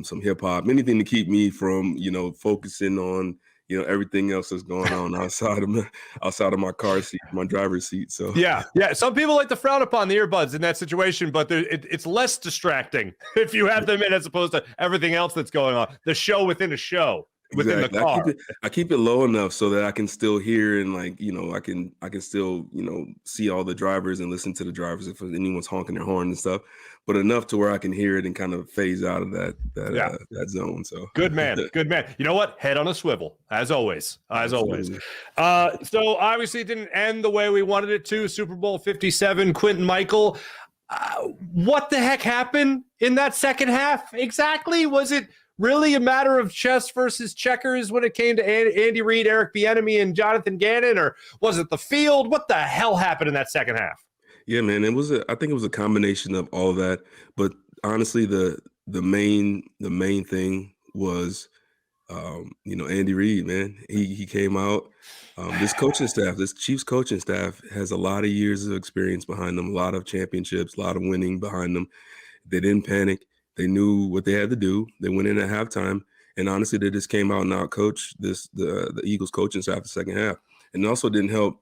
some hip hop, anything to keep me from focusing on everything else that's going on outside of my car seat, my driver's seat. So yeah. Some people like to frown upon the earbuds in that situation, but it's less distracting if you have them in as opposed to everything else that's going on. The show within a show. Within the car. I keep it low enough so that I can still hear and I can still see all the drivers and listen to the drivers if anyone's honking their horn and stuff, but enough to where I can hear it and kind of phase out of that zone. So good man. You know what? Head on a swivel, as always. So obviously it didn't end the way we wanted it to. Super Bowl 57, Quintin Mikell. What the heck happened in that second half exactly? Was it really a matter of chess versus checkers when it came to Andy Reid, Eric Bieniemy, and Jonathan Gannon, or was it the field? What the hell happened in that second half? Yeah, man, I think it was a combination of all that, but honestly, the main thing was, Andy Reid, man. He came out. This Chiefs coaching staff has a lot of years of experience behind them, a lot of championships, a lot of winning behind them. They didn't panic. They knew what they had to do. They went in at halftime, and honestly, they just came out and out-coached the Eagles coaching staff the second half. And it also didn't help,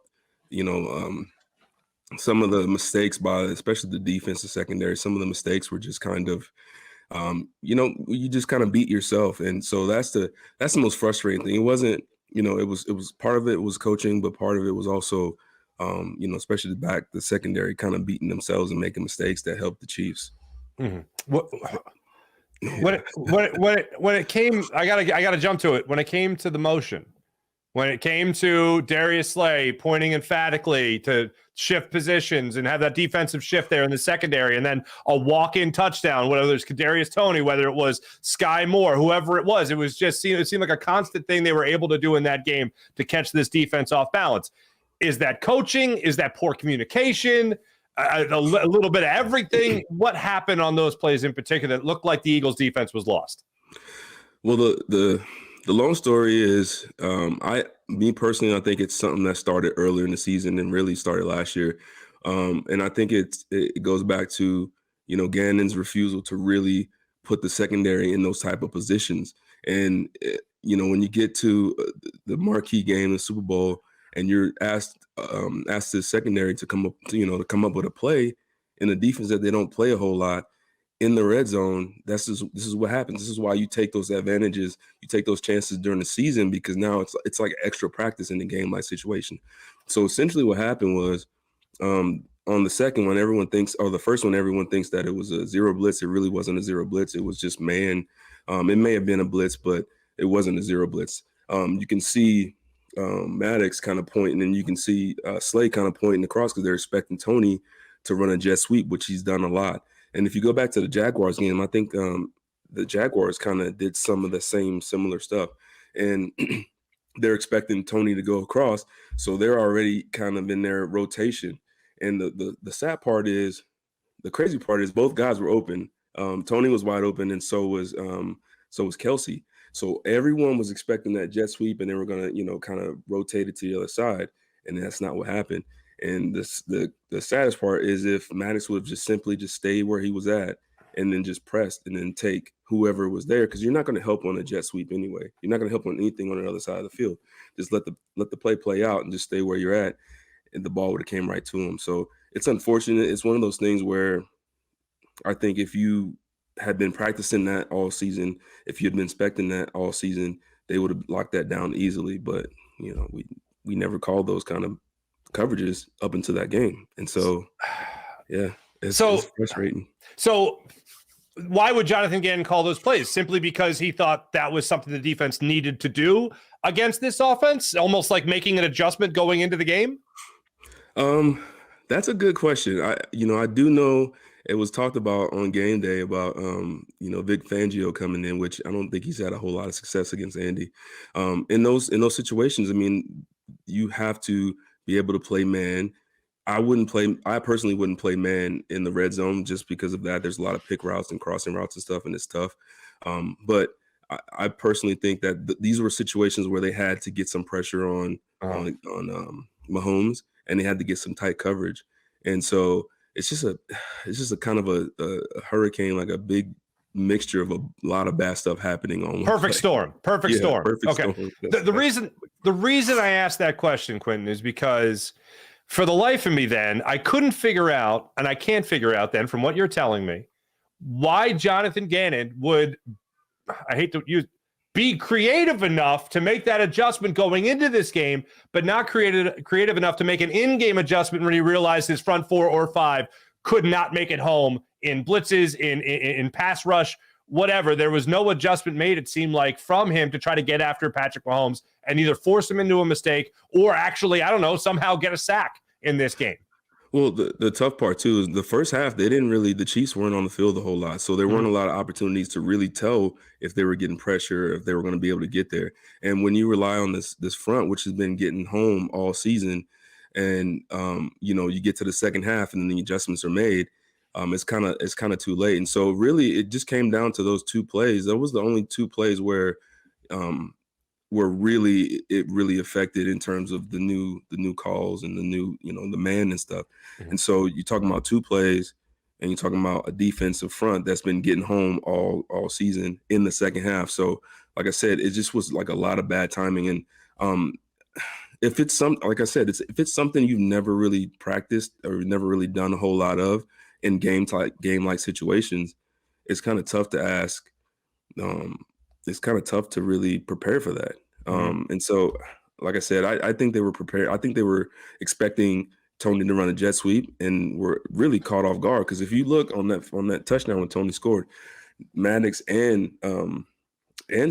some of the mistakes by especially the defensive secondary. Some of the mistakes were just kind of, you just kind of beat yourself, and so that's the most frustrating thing. It wasn't, it was part of it was coaching, but part of it was also, especially the secondary kind of beating themselves and making mistakes that helped the Chiefs. Mm-hmm. When it came, I gotta jump to it. When it came to the motion, when it came to Darius Slay pointing emphatically to shift positions and have that defensive shift there in the secondary, and then a walk-in touchdown, whether it was Kadarius Toney, whether it was Sky Moore, whoever it was it seemed like a constant thing they were able to do in that game to catch this defense off balance. Is that coaching? Is that poor communication? A little bit of everything. What happened on those plays in particular that looked like the Eagles defense was lost? Well, the long story is, me personally, I think it's something that started earlier in the season and really started last year. And I think it goes back to, Gannon's refusal to really put the secondary in those type of positions. And, when you get to the marquee game, the Super Bowl, and you're asked the secondary to come up with a play in a defense that they don't play a whole lot in the red zone, this is what happens. This is why you take those advantages, you take those chances during the season, because now it's like extra practice in the game-like situation. So essentially what happened was, on the second one, the first one, everyone thinks that it was a zero blitz. It really wasn't a zero blitz. It was just man. It may have been a blitz, but it wasn't a zero blitz. You can see Maddox kind of pointing, and you can see Slay kind of pointing across because they're expecting Toney to run a jet sweep, which he's done a lot. And if you go back to the Jaguars game, I think the Jaguars kind of did some of the similar stuff. And they're expecting Toney to go across, so they're already kind of in their rotation. And the sad part is, the crazy part is both guys were open. Toney was wide open, and so was Kelsey. So everyone was expecting that jet sweep, and they were going to, kind of rotate it to the other side, and that's not what happened. And the saddest part is if Maddox would have just simply stayed where he was at and then just pressed and then take whoever was there, because you're not going to help on a jet sweep anyway. You're not going to help on anything on the other side of the field. Just let the play out and just stay where you're at, and the ball would have came right to him. So it's unfortunate. It's one of those things where I think if you had been practicing that all season, if you had been expecting that all season, they would have locked that down easily. But, we never called those kind of coverages up into that game. And so, yeah, it's frustrating. So Why would Jonathan Gannon call those plays? Simply because he thought that was something the defense needed to do against this offense, almost like making an adjustment going into the game? That's a good question. I do know it was talked about on game day about, Vic Fangio coming in, which I don't think he's had a whole lot of success against Andy. In those situations, I mean, you have to be able to play man. I personally wouldn't play man in the red zone just because of that. There's a lot of pick routes and crossing routes and stuff, and it's tough. But I personally think that these were situations where they had to get some pressure on Mahomes, and they had to get some tight coverage. And so it's just a kind of a hurricane, like a big mixture of a lot of bad stuff happening on one Perfect play. storm. Perfect storm. Perfect Okay. storm. The reason I asked that question, Quintin, is because for the life of me then, I couldn't figure out, and I can't figure out then from what you're telling me, why Jonathan Gannon would, I hate to use, be creative enough to make that adjustment going into this game, but not creative enough to make an in-game adjustment when he realized his front 4 or 5 could not make it home in blitzes, in pass rush, whatever. There was no adjustment made, it seemed like, from him to try to get after Patrick Mahomes and either force him into a mistake or actually, I don't know, somehow get a sack in this game. Well, the tough part too is the first half, the Chiefs weren't on the field a whole lot. So there weren't a lot of opportunities to really tell if they were getting pressure, if they were going to be able to get there. And when you rely on this front, which has been getting home all season, and you get to the second half and then the adjustments are made, it's kind of too late. And so really it just came down to those 2 plays. That was the only 2 plays where it really affected in terms of the new calls and the new, the man and stuff. Mm-hmm. And so you're talking about 2 plays and you're talking about a defensive front that's been getting home all season in the second half. So like I said, it just was like a lot of bad timing. And if it's like I said, if it's something you've never really practiced or never really done a whole lot of in game-like situations, it's kind of tough to ask. It's kind of tough to really prepare for that. And so, like I said, I think they were prepared. I think they were expecting Tony to run a jet sweep and were really caught off guard. Because if you look on that touchdown when Tony scored, Maddox and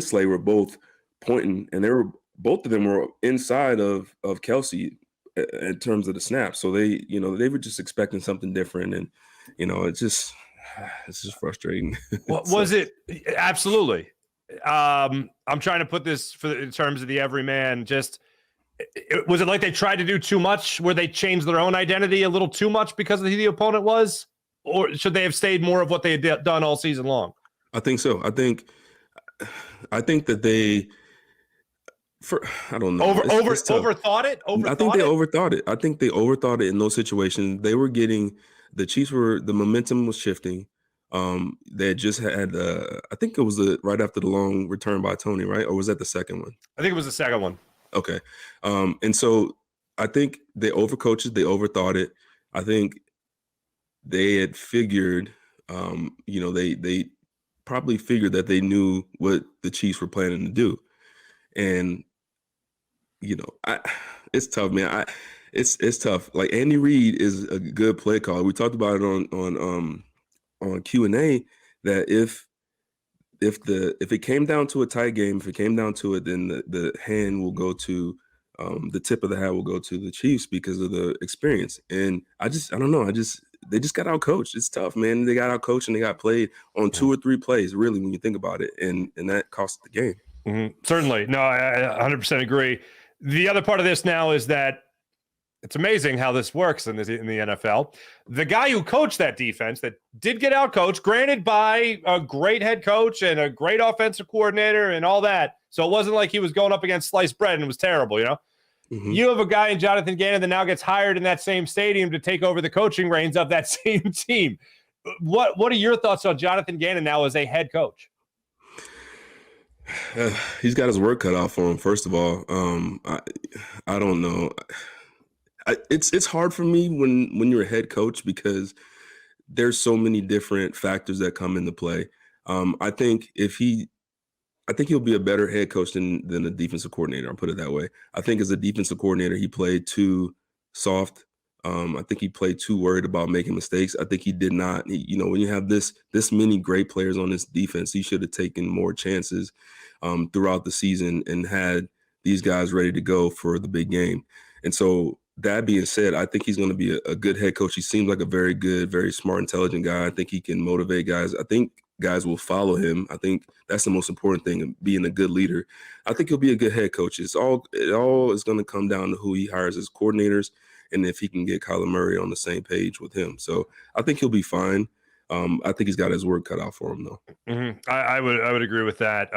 Slay were both pointing, and both of them were inside of Kelsey in terms of the snap. So they were just expecting something different, and it's just frustrating. What was it? Absolutely. I'm trying to put this in terms of the everyman. Was it like they tried to do too much, where they changed their own identity a little too much because of who the opponent was, or should they have stayed more of what they had done all season long? I think so. I think that they, I don't know, overthought it. I think they overthought it. I think they overthought it in those situations. They were getting, the Chiefs the momentum was shifting. They had just had, I think it was right after the long return by Tony, right? Or was that the second one? I think it was the second one. Okay. And so I think they overcoached it. They overthought it. I think they had figured, they probably figured that they knew what the Chiefs were planning to do. And, it's tough, man. It's tough. Like, Andy Reid is a good play caller. We talked about it on Q&A, that if it came down to a tight game, if it came down to it, then the hand will go to, the tip of the hat will go to the Chiefs because of the experience. And I don't know. They just got out coached. It's tough, man. They got out coached and they got played on 2 or 3 plays, really, when you think about it. And that cost the game. Mm-hmm. Certainly. No, I 100% agree. The other part of this now is that it's amazing how this works in the NFL. The guy who coached that defense, that did get out coached, granted by a great head coach and a great offensive coordinator and all that. So it wasn't like he was going up against sliced bread and it was terrible, Mm-hmm. You have a guy in Jonathan Gannon that now gets hired in that same stadium to take over the coaching reins of that same team. What are your thoughts on Jonathan Gannon now as a head coach? He's got his work cut out for him. First of all, I don't know. It's hard for me when you're a head coach because there's so many different factors that come into play. I think he'll be a better head coach than a defensive coordinator. I'll put it that way. I think as a defensive coordinator, he played too soft. I think he played too worried about making mistakes. I think he did not. When you have this many great players on this defense, he should have taken more chances throughout the season and had these guys ready to go for the big game. And so that being said, I think he's going to be a good head coach. He seems like a very good, very smart, intelligent guy. I think he can motivate guys. I think guys will follow him. I think that's the most important thing, being a good leader. I think he'll be a good head coach. It all is going to come down to who he hires as coordinators and if he can get Kyler Murray on the same page with him. So I think he'll be fine. I think he's got his work cut out for him, though. Mm-hmm. I would agree with that.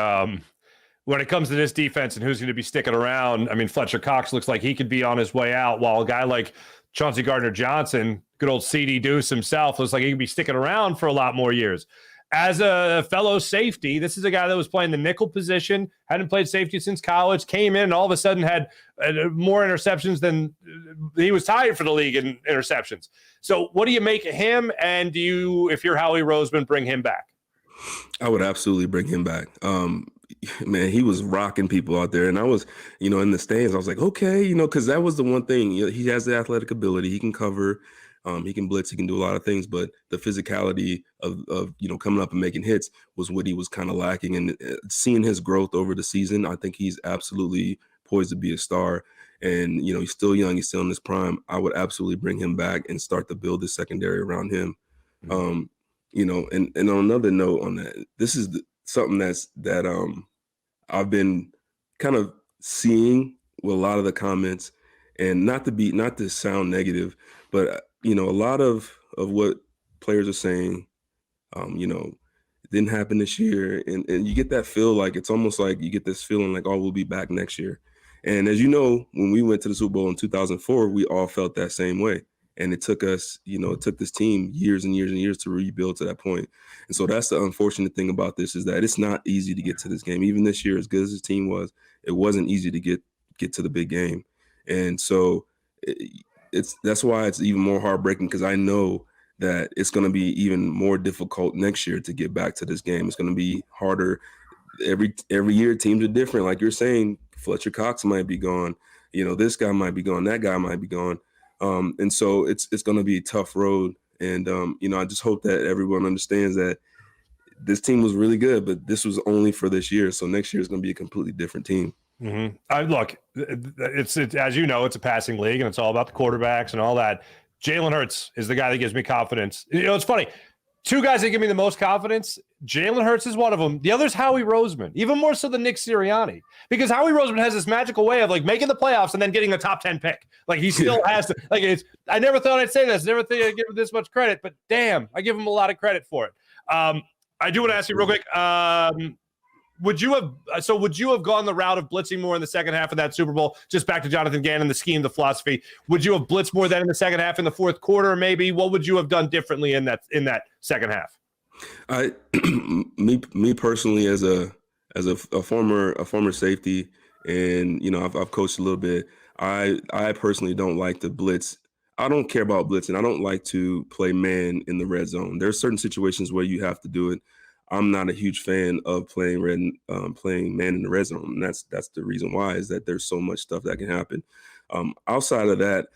When it comes to this defense and who's going to be sticking around, I mean, Fletcher Cox looks like he could be on his way out, while a guy like Chauncey Gardner-Johnson, good old CD Deuce himself, looks like he could be sticking around for a lot more years. As a fellow safety, this is a guy that was playing the nickel position, hadn't played safety since college, came in and all of a sudden had more interceptions than he was tied for the league in interceptions. So what do you make of him? And do you, if you're Howie Roseman, bring him back? I would absolutely bring him back. Man, he was rocking people out there. And I was, in the stands, I was like, okay, because that was the one thing. He has the athletic ability. He can cover. He can blitz. He can do a lot of things. But the physicality of coming up and making hits was what he was kind of lacking. And seeing his growth over the season, I think he's absolutely poised to be a star. And, he's still young. He's still in his prime. I would absolutely bring him back and start to build the secondary around him. And on another note on that, this is something that I've been kind of seeing with a lot of the comments, and not to sound negative, but a lot of what players are saying, it didn't happen this year, and you get that feel like it's almost like you get this feeling like, oh, we'll be back next year. And as you know, when we went to the Super Bowl in 2004, we all felt that same way. And it took us, it took this team years and years and years to rebuild to that point. And so that's the unfortunate thing about this, is that it's not easy to get to this game. Even this year, as good as the team was, it wasn't easy to get to the big game. And so that's why it's even more heartbreaking, because I know that it's going to be even more difficult next year to get back to this game. It's going to be harder. Every year, teams are different. Like you're saying, Fletcher Cox might be gone. This guy might be gone. That guy might be gone. And so it's going to be a tough road. And, I just hope that everyone understands that this team was really good, but this was only for this year. So next year is going to be a completely different team. Mm-hmm. Look, it's as you know, it's a passing league, and it's all about the quarterbacks and all that. Jalen Hurts is the guy that gives me confidence. It's funny. Two guys that give me the most confidence, Jalen Hurts is one of them. The other is Howie Roseman, even more so than Nick Sirianni, because Howie Roseman has this magical way of like making the playoffs and then getting a top 10 pick. Like he still has to, I never thought I'd say this, never think I'd give him this much credit, but damn, I give him a lot of credit for it. I do want to ask you real quick. Would you have gone the route of blitzing more in the second half of that Super Bowl? Just back to Jonathan Gannon, the scheme, the philosophy. Would you have blitzed more than in the second half, in the fourth quarter, maybe? What would you have done differently in that second half? Me personally, as a former safety, and I've coached a little bit. I personally don't like to blitz. I don't care about blitzing. I don't like to play man in the red zone. There are certain situations where you have to do it. I'm not a huge fan of playing man in the red zone. And that's the reason why, is that there's so much stuff that can happen. Outside of that,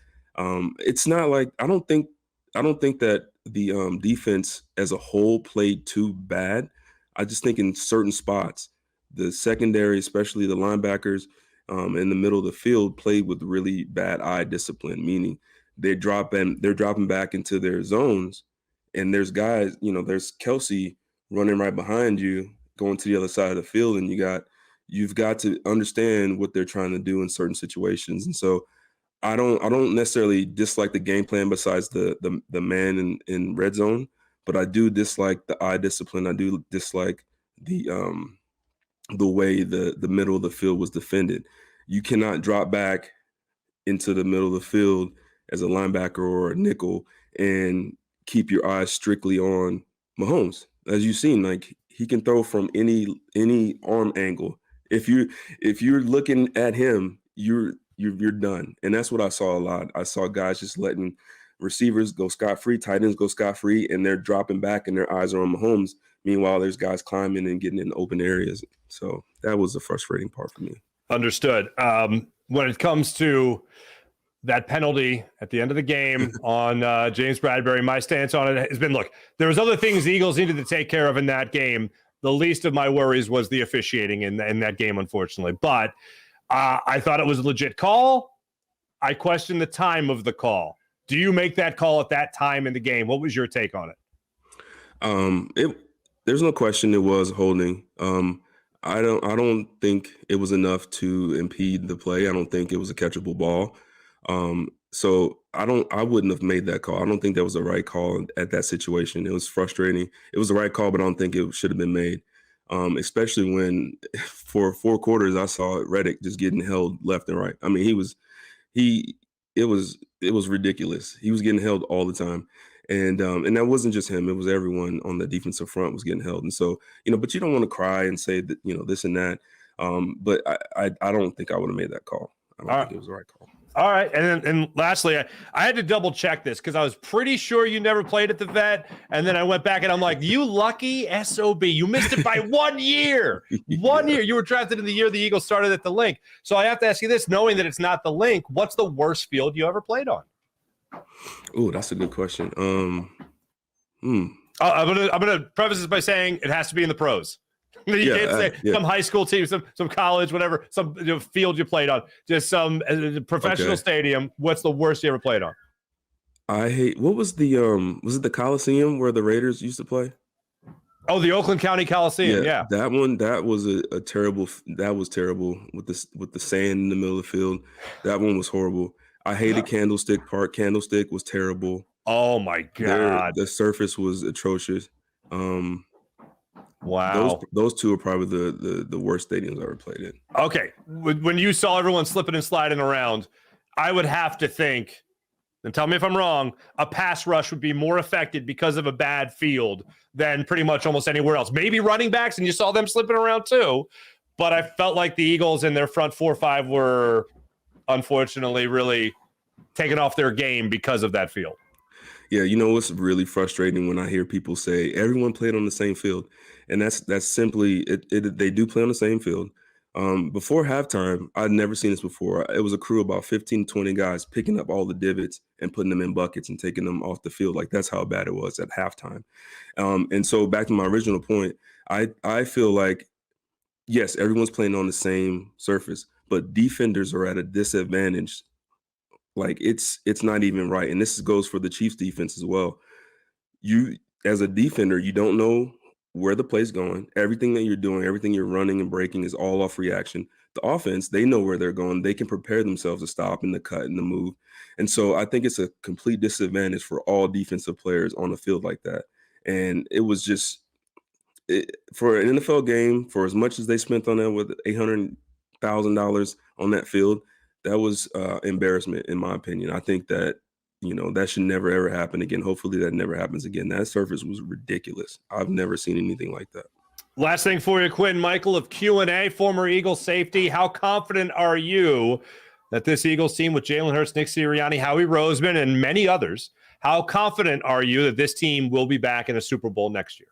it's not like I don't think that the defense as a whole played too bad. I just think in certain spots, the secondary, especially the linebackers in the middle of the field, played with really bad eye discipline, meaning they're dropping back into their zones, and there's guys, there's Kelsey running right behind you, going to the other side of the field, and you've got to understand what they're trying to do in certain situations. And so I don't necessarily dislike the game plan besides the man in red zone, but I do dislike the eye discipline. I do dislike the way the middle of the field was defended. You cannot drop back into the middle of the field as a linebacker or a nickel and keep your eyes strictly on Mahomes. As you've seen, like he can throw from any arm angle. If you're looking at him, you're done. And that's what I saw a lot. I saw guys just letting receivers go scot-free, tight ends go scot-free, and they're dropping back and their eyes are on Mahomes. Meanwhile, there's guys climbing and getting in open areas. So that was the frustrating part for me. Understood. When it comes to that penalty at the end of the game on James Bradbury. My stance on it has been, look, there was other things the Eagles needed to take care of in that game. The least of my worries was the officiating in that game, unfortunately. But I thought it was a legit call. I question the time of the call. Do you make that call at that time in the game? What was your take on it? There's no question it was holding. I don't think it was enough to impede the play. I don't think it was a catchable ball. So I wouldn't have made that call. I don't think that was the right call at that situation. It was frustrating. It was the right call, but I don't think it should have been made. Especially when for 4 quarters I saw Reddick just getting held left and right. I mean, it was ridiculous. He was getting held all the time. And that wasn't just him. It was everyone on the defensive front was getting held. And so, but you don't want to cry and say that, this and that. But I don't think I would have made that call. I don't think it was the right call. All right. And lastly, I had to double check this because I was pretty sure you never played at the Vet. And then I went back and I'm like, you lucky SOB. You missed it by 1 year. 1 year. You were drafted in the year the Eagles started at the Link. So I have to ask you this, knowing that it's not the Link, what's the worst field you ever played on? Oh, that's a good question. I'm gonna preface this by saying it has to be in the pros. You can't say some high school team, some college, whatever, some field you played on, just some professional stadium. What's the worst you ever played on? What was was it the Coliseum where the Raiders used to play? Oh, the Oakland County Coliseum. Yeah. That one, that was a terrible, that was terrible with the sand in the middle of the field. That one was horrible. I hated Candlestick Park. Candlestick was terrible. Oh my God. The surface was atrocious. Wow. Those two are probably the worst stadiums I ever played in. Okay. When you saw everyone slipping and sliding around, I would have to think, and tell me if I'm wrong, a pass rush would be more affected because of a bad field than pretty much almost anywhere else. Maybe running backs, and you saw them slipping around too. But I felt like the Eagles in their front 4 or 5 were unfortunately really taking off their game because of that field. Yeah, it's really frustrating when I hear people say everyone played on the same field, and that's simply it. They do play on the same field. Before halftime, I'd never seen this before. It was a crew of about 15, 20 guys picking up all the divots and putting them in buckets and taking them off the field. Like, that's how bad it was at halftime. And so back to my original point, I feel like, yes, everyone's playing on the same surface, but defenders are at a disadvantage. Like, it's not even right. And this goes for the Chiefs defense as well. You, as a defender, you don't know where the play's going. Everything that you're doing, everything you're running and breaking is all off reaction. The offense, they know where they're going. They can prepare themselves to stop and the cut and the move. And so I think it's a complete disadvantage for all defensive players on a field like that. And it was just, for an NFL game, for as much as they spent on that with $800,000 on that field, that was embarrassment, in my opinion. I think that, that should never, ever happen again. Hopefully that never happens again. That surface was ridiculous. I've never seen anything like that. Last thing for you, Quintin Mikell of Q&A, former Eagles safety. How confident are you that this Eagles team with Jalen Hurts, Nick Sirianni, Howie Roseman, and many others, how confident are you that this team will be back in a Super Bowl next year?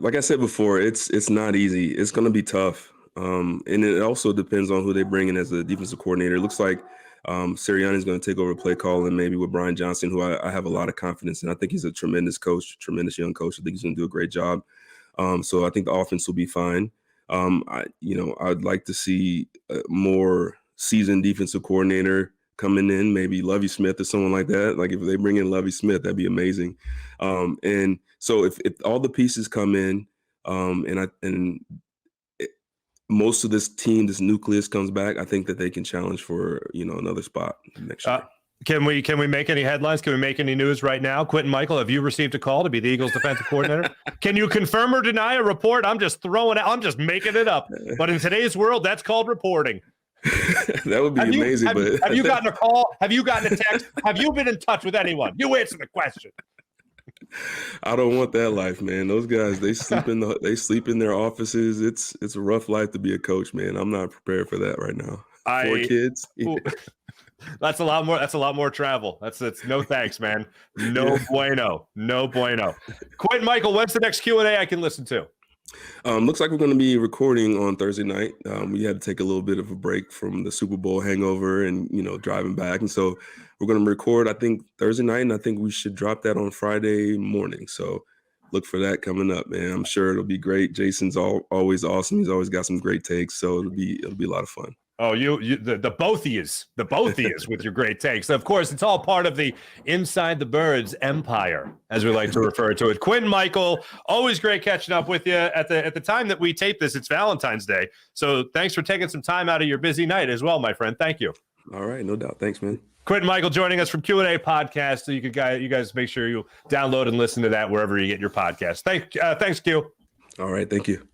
Like I said before, it's not easy. It's going to be tough. And it also depends on who they bring in as the defensive coordinator. It looks like Sirianni is going to take over play calling, maybe with Brian Johnson, who I have a lot of confidence in. I think he's a tremendous coach, tremendous young coach. I think he's going to do a great job. So I think the offense will be fine. I'd like to see a more seasoned defensive coordinator coming in, maybe Lovie Smith or someone like that. Like, if they bring in Lovie Smith, that'd be amazing. And so if all the pieces come in, most of this team, this nucleus comes back, I think that they can challenge for, another spot next year. Can we make any headlines? Can we make any news right now? Quintin Mikell, have you received a call to be the Eagles defensive coordinator? Can you confirm or deny a report? I'm just making it up. But in today's world, that's called reporting. That would be amazing. Have you gotten a call? Have you gotten a text? Have you been in touch with anyone? You answer the question. I don't want that life, man. Those guys, they sleep in their offices. It's a rough life to be a coach, man. I'm not prepared for that right now. 4 kids. Yeah. That's a lot more. That's a lot more travel. That's no thanks, man. No bueno. No bueno. Quintin Mikell, when's the next Q&A I can listen to? Looks like we're going to be recording on Thursday night. We had to take a little bit of a break from the Super Bowl hangover and, driving back. And so we're going to record, I think, Thursday night, and I think we should drop that on Friday morning. So look for that coming up, man. I'm sure it'll be great. Jason's always awesome. He's always got some great takes. So it'll be a lot of fun. Oh, the both of yous with your great takes. Of course, it's all part of the Inside the Birds empire, as we like to refer to it. Quintin, Mikell, always great catching up with you. At the time that we tape this, it's Valentine's Day. So thanks for taking some time out of your busy night as well, my friend. Thank you. All right, no doubt. Thanks, man. Quintin, Mikell joining us from Q&A podcast. So you guys make sure you download and listen to that wherever you get your podcast. Thanks, Q. All right, thank you.